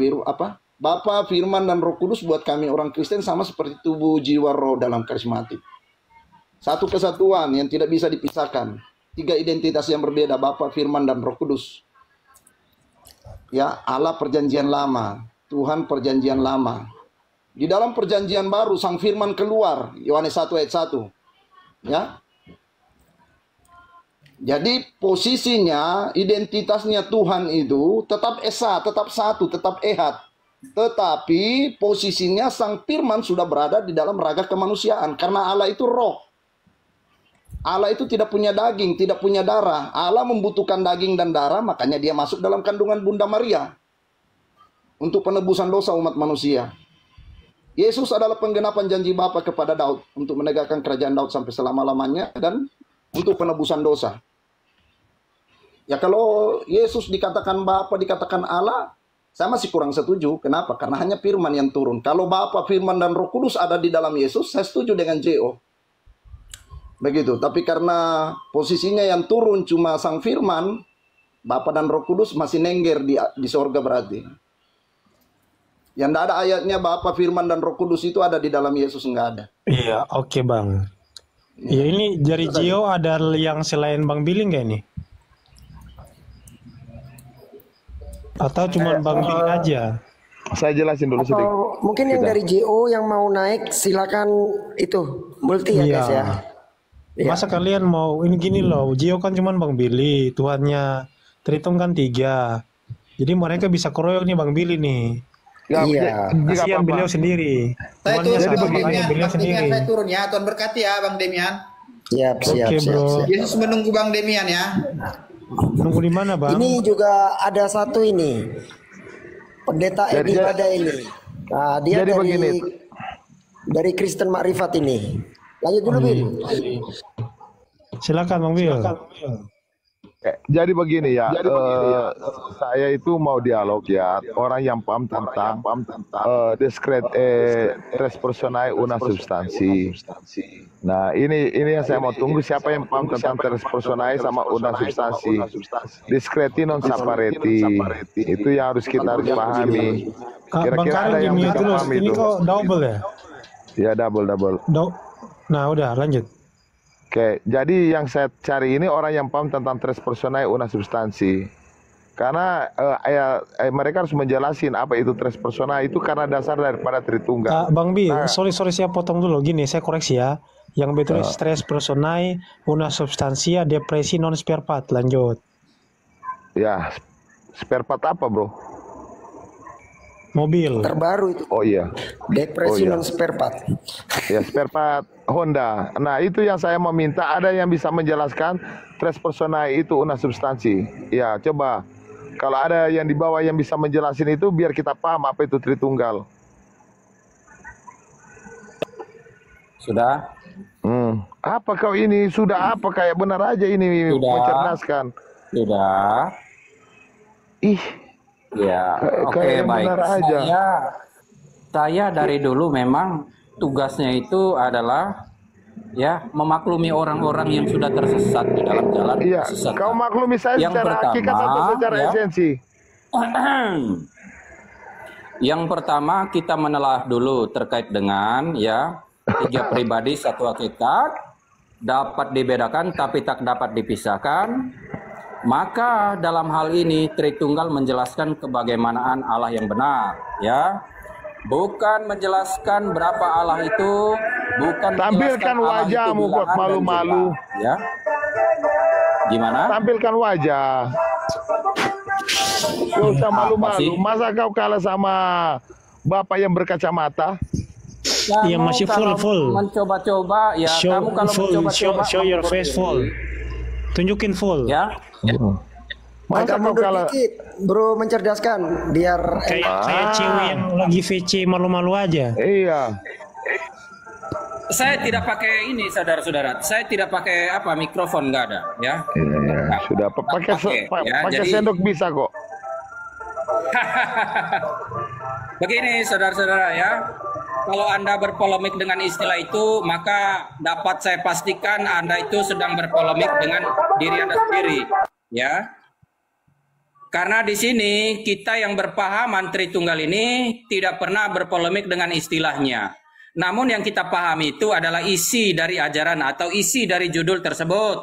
Speaker 4: Bapa, Firman, dan Roh Kudus buat kami orang Kristen sama seperti tubuh, jiwa, roh dalam karismatik. Satu kesatuan yang tidak bisa dipisahkan. 3 identitas yang berbeda, Bapa, Firman, dan Roh Kudus. Ya, Allah perjanjian lama, Tuhan perjanjian lama. Di dalam perjanjian baru, Sang Firman keluar, Yohanes 1 ayat 1. Ya. Jadi posisinya, identitasnya Tuhan itu tetap Esa, tetap satu, tetap Ehad. Tetapi posisinya Sang Firman sudah berada di dalam raga kemanusiaan. Karena Allah itu roh. Allah itu tidak punya daging, tidak punya darah. Allah membutuhkan daging dan darah, makanya dia masuk dalam kandungan Bunda Maria. Untuk penebusan dosa umat manusia. Yesus adalah penggenapan janji Bapa kepada Daud. Untuk menegakkan kerajaan Daud sampai selama-lamanya. Dan untuk penebusan dosa. Ya kalau Yesus dikatakan Bapa, dikatakan Allah, saya masih kurang setuju. Kenapa? Karena hanya Firman yang turun. Kalau Bapa, Firman, dan Roh Kudus ada di dalam Yesus, saya setuju dengan J.O. Begitu, tapi karena posisinya yang turun cuma Sang Firman, Bapa dan Roh Kudus masih nengger di sorga berarti. Yang tidak ada ayatnya Bapa, Firman, dan Roh Kudus itu ada di dalam Yesus, nggak ada.
Speaker 5: Iya, oke Bang. Ya, ini dari Gio ada yang selain Bang Billy nggak ini? Atau cuma Bang Billy aja?
Speaker 1: Saya jelasin dulu sedikit.
Speaker 3: Mungkin yang dari JO yang mau naik silakan itu multi ya guys ya.
Speaker 5: Masa kalian mau ini gini loh, Gio kan cuman Bang Billy, Tuhannya Tritung kan 3. Jadi mereka bisa keroyok nih Bang Billy nih.
Speaker 3: Iya.
Speaker 5: Kasihan beliau sendiri.
Speaker 8: Saya turun,
Speaker 5: jadi
Speaker 8: Bang Demian, saya turun ya. Tuhan berkati ya Bang Demian.
Speaker 3: Siap.
Speaker 8: Yesus menunggu Bang Demian ya.
Speaker 5: Nunggu di mana Bang?
Speaker 3: Ini juga ada satu ini. Pendeta Edi Bada ini. Nah, dia dari Kristen Makrifat ini. Lanjut dulu, Bil.
Speaker 5: Silakan, Bang Bil.
Speaker 1: Jadi begini ya, saya itu mau dialog ya, orang yang paham tentang discret res personae una substansi. Nah, ini yang saya mau tunggu, siapa yang paham tentang res personae sama una substansi. Discreti non sapareti. Itu yang harus kita pahami.
Speaker 5: Kira-kira ada yang bisa paham itu. Ini kok double ya?
Speaker 1: Ya, double.
Speaker 5: Nah, udah lanjut.
Speaker 1: Oke, jadi yang saya cari ini orang yang paham tentang tres personae una substansi. Karena mereka harus menjelasin apa itu tres personae itu karena dasar daripada Tritunggal.
Speaker 5: Bang Bi, sorry saya potong dulu. Gini, saya koreksi ya. Yang betul tres personae una substansia depresi non spare part. Lanjut.
Speaker 1: Ya, spare part apa, Bro?
Speaker 5: Mobil
Speaker 3: terbaru itu.
Speaker 1: Oh iya.
Speaker 3: Depresi non spare part.
Speaker 1: Ya, spare part Honda. Nah, itu yang saya meminta, ada yang bisa menjelaskan tres personae itu una substansi. Ya, coba kalau ada yang di bawah yang bisa menjelasin itu biar kita paham apa itu Tritunggal.
Speaker 7: Sudah?
Speaker 1: Apa kau ini? Sudah apa kayak benar aja ini mencerdaskan.
Speaker 7: Sudah.
Speaker 1: Ih.
Speaker 7: Ya, oke, baik. Saya dari dulu memang tugasnya itu adalah ya memaklumi orang-orang yang sudah tersesat di dalam jalan.
Speaker 1: Iya. Kau maklumi saya
Speaker 7: yang
Speaker 1: secara hakikat atau secara esensi?
Speaker 7: Yang pertama kita menelaah dulu terkait dengan ya 3 pribadi 1 hakikat dapat dibedakan tapi tak dapat dipisahkan. Maka dalam hal ini Tritunggal menjelaskan kebagaimanaan Allah yang benar, ya. Bukan menjelaskan berapa Allah itu, bukan
Speaker 1: tampilkan wajahmu kok malu-malu,
Speaker 7: ya. Gimana?
Speaker 1: Tampilkan wajah. Gak usah malu-malu. Masa kau kalah sama bapak yang berkacamata?
Speaker 5: Iya masih full.
Speaker 7: Mencoba-coba ya. Kamu kalau mencoba-coba
Speaker 5: show your face full. Tunjukin full.
Speaker 7: Ya.
Speaker 3: Masa kau kalah? Bro, mencerdaskan biar
Speaker 5: kayak cewek yang lagi VC malu-malu aja.
Speaker 1: Iya.
Speaker 7: Saya tidak pakai ini, saudara-saudara. Saya tidak pakai mikrofon, nggak ada, ya.
Speaker 1: Iya, sudah pakai sendok bisa kok.
Speaker 7: Begini, saudara-saudara, ya. Kalau Anda berpolemik dengan istilah itu, maka dapat saya pastikan Anda itu sedang berpolemik dengan diri Anda sendiri, ya. Karena di sini kita yang berpahaman Tritunggal ini tidak pernah berpolemik dengan istilahnya. Namun yang kita pahami itu adalah isi dari ajaran atau isi dari judul tersebut,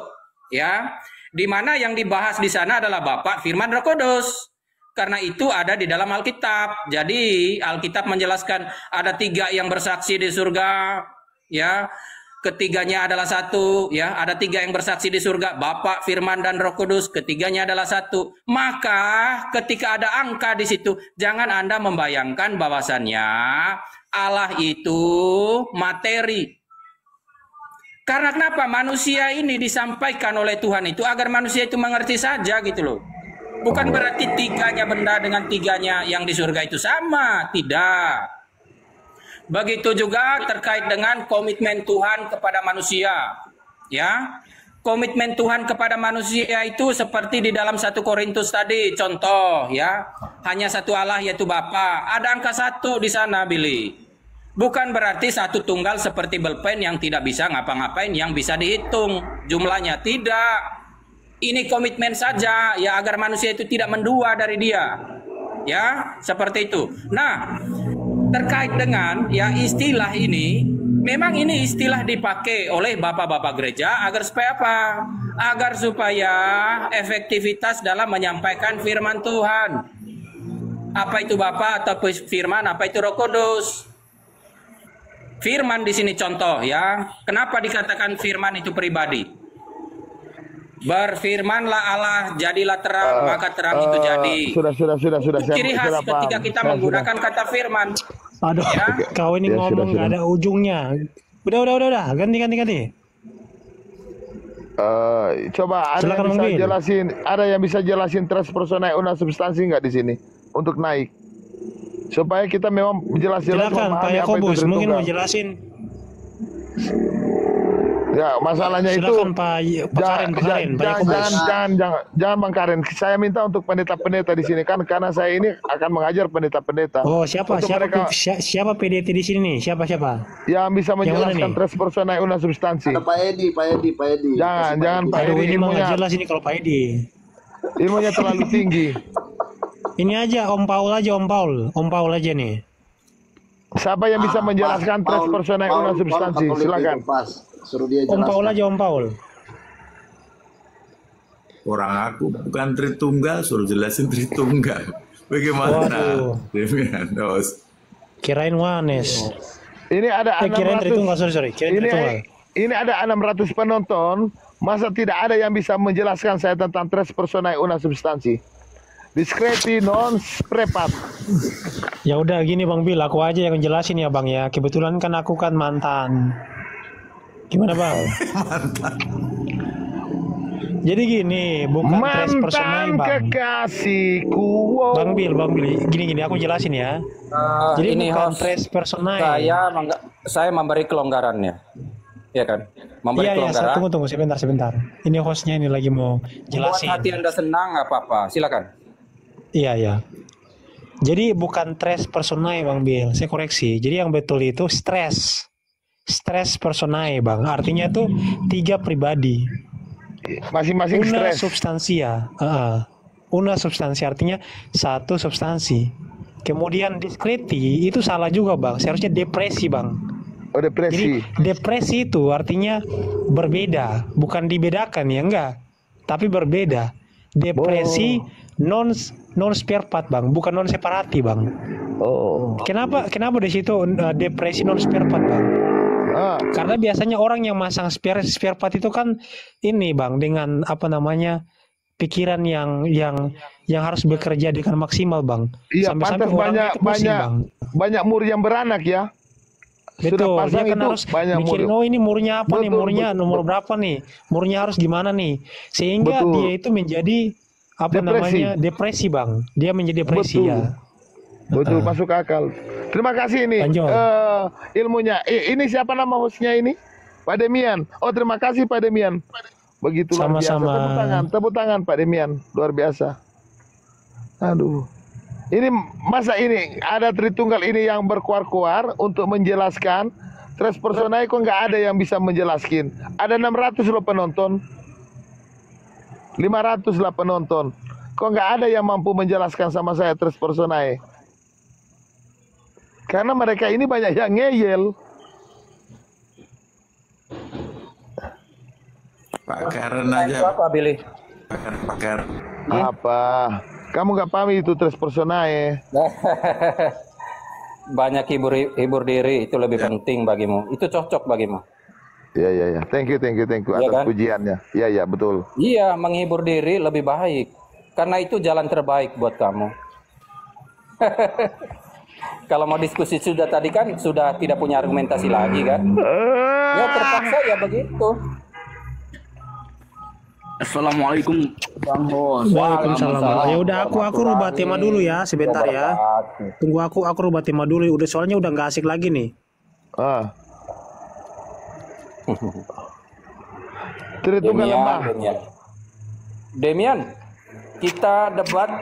Speaker 7: ya. Di mana yang dibahas di sana adalah Bapa, Firman, Roh Kudus. Karena itu ada di dalam Alkitab. Jadi Alkitab menjelaskan ada 3 yang bersaksi di surga, ya. Ketiganya adalah 1, ya. Ada 3 yang bersaksi di surga, Bapa, Firman, dan Roh Kudus. Ketiganya adalah 1. Maka ketika ada angka di situ, jangan Anda membayangkan bahwasannya Allah itu materi. Karena kenapa? Manusia ini disampaikan oleh Tuhan itu agar manusia itu mengerti saja gitu loh. Bukan berarti 3-nya benda dengan 3-nya yang di surga itu sama. Tidak. Begitu juga terkait dengan komitmen Tuhan kepada manusia. Ya. Komitmen Tuhan kepada manusia itu seperti di dalam 1 Korintus tadi, contoh ya. Hanya satu Allah yaitu Bapa. Ada angka 1 di sana, Billy. Bukan berarti satu tunggal seperti belpen yang tidak bisa ngapa-ngapain, yang bisa dihitung jumlahnya. Tidak. Ini komitmen saja ya agar manusia itu tidak mendua dari dia. Ya, seperti itu. Nah, terkait dengan ya istilah ini, memang ini istilah dipakai oleh bapak-bapak gereja agar supaya apa? Agar supaya efektivitas dalam menyampaikan firman Tuhan. Apa itu Bapa atau firman, apa itu Roh Kudus? Firman di sini contoh ya. Kenapa dikatakan firman itu pribadi? Berfirmanlah Allah, jadilah terang, maka terang itu jadi.
Speaker 1: Sudah.
Speaker 7: Ciri khas ketika kita menggunakan kata firman.
Speaker 5: Aduh, ya? Kau ini ngomong nggak ada ujungnya. Udah. Ganti.
Speaker 1: Coba ada yang bisa jelasin tres personae una substansi nggak di sini untuk naik? Supaya kita memang jelas-jelas
Speaker 5: memahami Pak Yakobus mungkin mau jelasin.
Speaker 1: Ya, masalahnya
Speaker 5: silakan,
Speaker 1: itu jangan Bang Karen. Saya minta untuk pendeta-pendeta di sini kan karena saya ini akan mengajar pendeta-pendeta.
Speaker 5: Oh, siapa pendeta di sini nih? Siapa?
Speaker 1: Yang bisa menjelaskan tres personae una substansi.
Speaker 4: Ada Pak Edi.
Speaker 1: Jangan Pak Edi.
Speaker 5: Ini nggak jelas ini kalau Pak Edi.
Speaker 1: Ilmunya terlalu tinggi.
Speaker 5: Ini aja Om Paul aja nih.
Speaker 1: Siapa yang bisa menjelaskan tres personae una substansi? Silakan.
Speaker 5: Om Paul.
Speaker 10: Orang aku bukan Tritunggal, suruh jelasin Tritunggal. Bagaimana?
Speaker 5: Kirain Wanes.
Speaker 1: Ini ada 600.
Speaker 5: Sorry.
Speaker 1: Ini ada 600 penonton. Masa tidak ada yang bisa menjelaskan saya tentang tres personae una substansi? Diskreti non prepat.
Speaker 5: Ya udah gini Bang Bil, aku aja yang jelasin ya Bang ya. Kebetulan kan aku kan mantan. Gimana Bang?
Speaker 10: Mantan.
Speaker 5: Jadi gini, bukan tres personae Bang.
Speaker 1: Kekasihku.
Speaker 5: Bang Bil, gini aku jelasin ya. Jadi ini bukan tres personae.
Speaker 7: Saya memberi kelonggarannya. Iya kan? Memberi kelonggaran.
Speaker 5: Tunggu sebentar. Ini hostnya ini lagi mau jelasin.
Speaker 7: Buat hati Anda senang nggak apa-apa, silakan.
Speaker 5: Iya. Jadi bukan tres personae Bang Bil, saya koreksi. Jadi yang betul itu stress personae Bang. Artinya tuh 3 pribadi.
Speaker 1: Masing-masing stres.
Speaker 5: Una substansi artinya 1 substansi. kemudian diskreti, itu salah juga Bang. Seharusnya depresi Bang.
Speaker 1: Oh, depresi.
Speaker 5: Jadi depresi itu artinya berbeda, bukan dibedakan ya enggak, tapi berbeda. Depresi non spare part Bang, bukan non separati Bang. Kenapa di situ depresi non spare part Bang? Karena biasanya orang yang masang spare part itu kan ini Bang, dengan apa namanya, pikiran yang harus bekerja dengan maksimal Bang.
Speaker 1: Iya, pantas banyak mur yang beranak ya.
Speaker 5: Betul, dia kan harus mikirin, oh ini murnya apa nih, murnya nomor berapa nih, murnya harus gimana nih, sehingga dia itu menjadi apa namanya, depresi Bang. Dia menjadi depresi ya.
Speaker 1: Betul, masuk akal. Terima kasih ini ilmunya. Ini siapa nama hostnya ini? Pak Demian. Oh, terima kasih Pak Demian. Begitu luar biasa. Tepuk tangan Pak Demian, luar biasa. Aduh. Ini masa ini ada Tritunggal ini yang berkuar-kuar untuk menjelaskan. Tres personae kok nggak ada yang bisa menjelaskan. Ada 600 loh penonton, 500 lah penonton. Kok nggak ada yang mampu menjelaskan sama saya tres personae? Karena mereka ini banyak yang ngeyel.
Speaker 10: Pakaran aja.
Speaker 7: Apa Billy?
Speaker 10: Pakar.
Speaker 1: Apa? Kamu nggak paham itu tres personae?
Speaker 7: Banyak hibur diri itu lebih penting bagimu. Itu cocok bagimu.
Speaker 1: Iya. Thank you atas kan? Pujiannya. Iya, betul.
Speaker 7: Iya, menghibur diri lebih baik. Karena itu jalan terbaik buat kamu. Kalau mau diskusi sudah tadi kan sudah tidak punya argumentasi lagi kan? Ya terpaksa ya begitu.
Speaker 11: Assalamualaikum Bang Hos.
Speaker 5: Waalaikumsalam. Ya udah aku rubah tema dulu ya sebentar ya. Tunggu aku rubah tema dulu. Udah soalnya udah nggak asik lagi nih.
Speaker 7: Demian, kita debat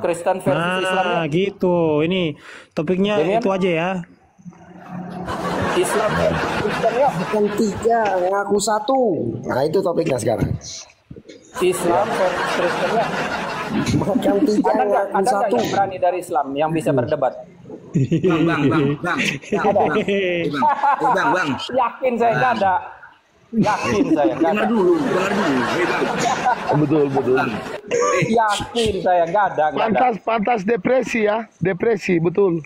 Speaker 7: Kristen versus Islam.
Speaker 5: Nah, gitu. Ini topiknya Demian, itu aja ya.
Speaker 7: Islam Kristen ya.
Speaker 3: Bukan 3, ngaku 1. Nah, itu topiknya sekarang.
Speaker 7: Islam versus Kristen ya.
Speaker 3: Bukan 3, ngaku 1.
Speaker 7: Ada yang berani dari Islam yang bisa berdebat?
Speaker 11: Bang.
Speaker 7: Yakin saya nggak ada. Yakin saya nggak ada.
Speaker 1: Betul.
Speaker 7: Yakin saya nggak ada.
Speaker 1: Pantas depresi ya, depresi betul.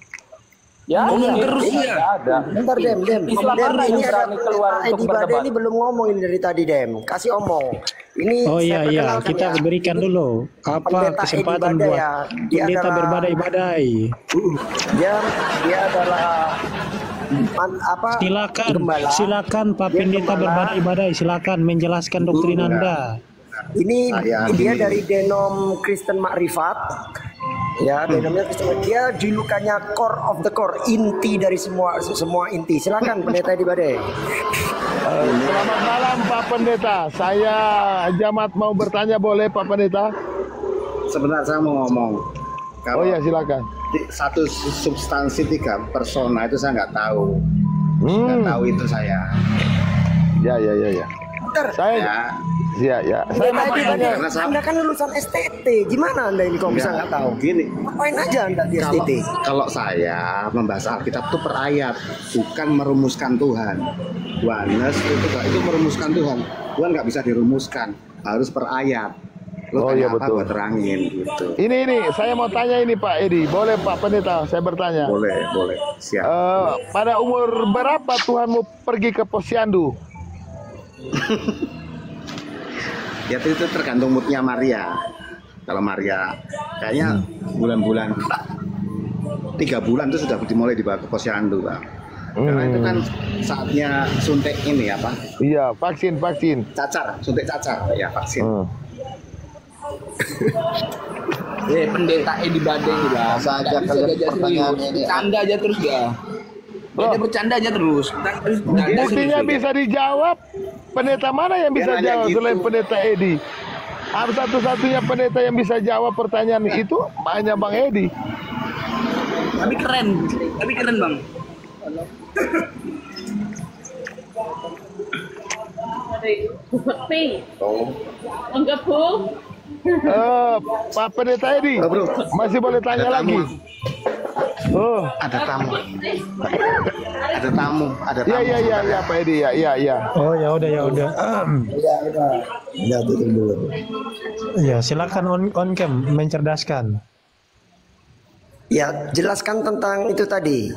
Speaker 7: Ya, terus ya.
Speaker 3: Bentar Dem.
Speaker 7: Islam mana yang berani keluar untuk berdebat?
Speaker 3: Ini belum ngomong ini dari tadi Dem. Kasih omong. Ini
Speaker 5: iya. Kita berikan dulu apa kesempatan buat pendeta berbadai-badai.
Speaker 3: Dia adalah
Speaker 5: silakan Pak Pendeta berbadai-badai, silakan menjelaskan doktrin Anda.
Speaker 3: Ini dia dari Denom Kristen Makrifat. Ya, denomnya Kristen. Dia julukannya core of the core, inti dari semua inti. Silakan Pendeta Edi Badai.
Speaker 1: Selamat malam Pak Pendeta. Saya Jamat mau bertanya, boleh Pak Pendeta?
Speaker 12: Sebentar saya mau ngomong.
Speaker 1: Oh ya, silakan.
Speaker 12: Satu substansi 3 persona itu saya nggak tahu. Nggak tahu itu saya.
Speaker 1: Ya. Ya. Saya mau tanya.
Speaker 3: Anda kan lulusan STT. Gimana Anda ini kok bisa nggak tahu?
Speaker 12: Gini.
Speaker 3: Ngapain aja Anda di STT?
Speaker 12: Kalau saya membahas Alkitab itu per ayat, bukan merumuskan Tuhan. Yohanes itu merumuskan Tuhan. Tuhan nggak bisa dirumuskan, harus per ayat.
Speaker 1: Betul.
Speaker 12: Buat terangin gitu.
Speaker 1: Ini saya mau tanya ini Pak Edi. Boleh Pak Pendeta saya bertanya?
Speaker 12: Boleh. Siap.
Speaker 1: Pada umur berapa Tuhan mau pergi ke Posyandu?
Speaker 12: Ya itu tergantung moodnya Maria. Kalau Maria kayaknya bulan-bulan 3 bulan itu sudah dimulai dibawa ke Posyandu Pak. Karena itu kan saatnya suntik ini apa?
Speaker 1: Iya, vaksin.
Speaker 12: Suntik cacar ya vaksin.
Speaker 11: Pendeta Edi Badai lah.
Speaker 12: Saja pertanyaan ini.
Speaker 11: Bercanda aja terus ya. Bercanda aja terus.
Speaker 1: Buktinya bisa dijawab. Pendeta mana yang bisa jawab selain Pendeta Edi? Satu-satunya pendeta yang bisa jawab pertanyaan itu hanya Bang Edi.
Speaker 11: Tapi keren Bang.
Speaker 1: Pak Pendeta Edi, masih boleh tanya lagi? Oh,
Speaker 12: ada tamu. Ada tamu, ada tamu.
Speaker 1: Iya, Pak Edi, ya.
Speaker 5: Oh, ya udah.
Speaker 3: Ya udah. Ya tutup dulu.
Speaker 5: Ya, silakan on cam mencerdaskan.
Speaker 3: Ya, jelaskan tentang itu tadi.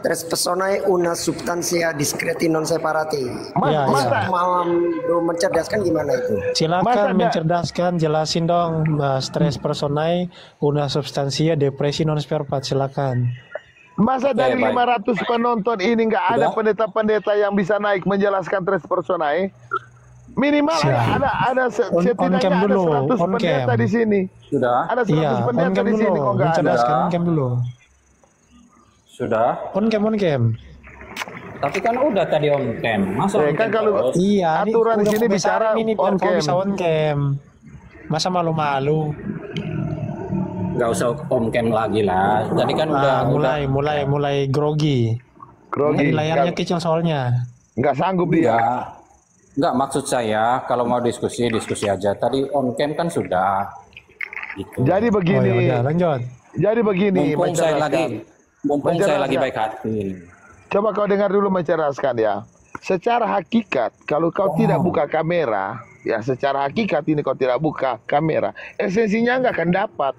Speaker 3: Tres personae una substantia discreti non separati. Malam belum mencerdaskan gimana itu?
Speaker 5: Silakan mencerdaskan, jelasin dong, Mas. Tres personae una substantia depresi non separati, silakan.
Speaker 1: Masa dari 500 penonton ini nggak ada pendeta-pendeta yang bisa naik menjelaskan tres personae? Minimal ada setidaknya ada 100 pendeta di sini.
Speaker 7: Sudah.
Speaker 1: Ada 100 pendeta di sini kok nggak ada.
Speaker 5: Mencerdaskan on cam dulu.
Speaker 7: Sudah.
Speaker 5: On cam.
Speaker 7: Tapi kan udah tadi on cam. Masa
Speaker 1: kan kalau aturan di sini bicara on cam.
Speaker 5: Bisa on cam. Masa malu-malu?
Speaker 7: Nggak usah on cam lagi lah. Tadi kan
Speaker 5: mulai grogi. Grogi. Layarnya kecil soalnya.
Speaker 1: Nggak sanggup dia.
Speaker 7: Nggak, maksud saya kalau mau diskusi aja. Tadi on cam kan sudah. Gitu.
Speaker 1: Jadi begini.
Speaker 5: Lanjut.
Speaker 1: Jadi begini.
Speaker 7: Mumpung saya lagi baik hati.
Speaker 1: Coba kau dengar dulu menceraskan ya. Secara hakikat, kalau kau tidak buka kamera, ya secara hakikat ini kau tidak buka kamera, esensinya nggak akan dapat.